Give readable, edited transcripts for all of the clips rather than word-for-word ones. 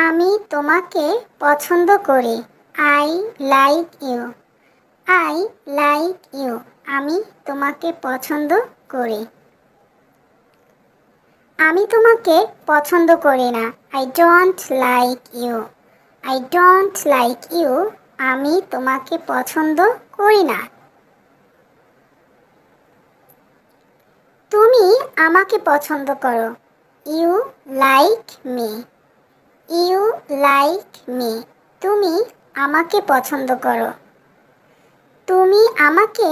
আমি তোমাকে পছন্দ করি। I like you. I like you. আমি তোমাকে পছন্দ করি। আমি তোমাকে পছন্দ করি না। I don't like you. I don't like you. আমি তোমাকে পছন্দ করি না। তুমি আমাকে পছন্দ করো। You like me. You like me. তুমি আমাকে পছন্দ করো। তুমি আমাকে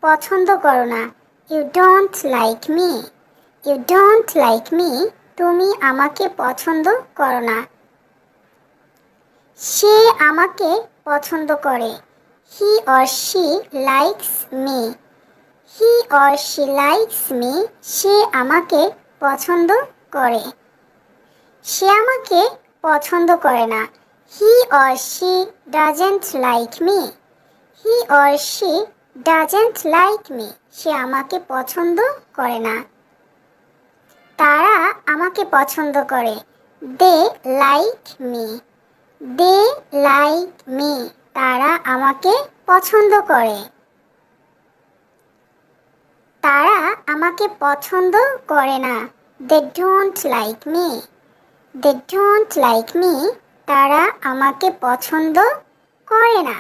পছন্দ করো না। You don't like me. You don't like me. তুমি আমাকে পছন্দ করো না। সে আমাকে পছন্দ করে। He or she likes me. He or she likes me. সে আমাকে পছন্দ করে। সে আমাকে পছন্দ করে না। He or she doesn't like me. He or she doesn't like me. সে আমাকে পছন্দ করে না। তারা আমাকে পছন্দ করে। They like me. They like me. তারা আমাকে পছন্দ করে। তারা আমাকে পছন্দ করে না। They don't like me. They don't like me. তারা আমাকে পছন্দ করে না।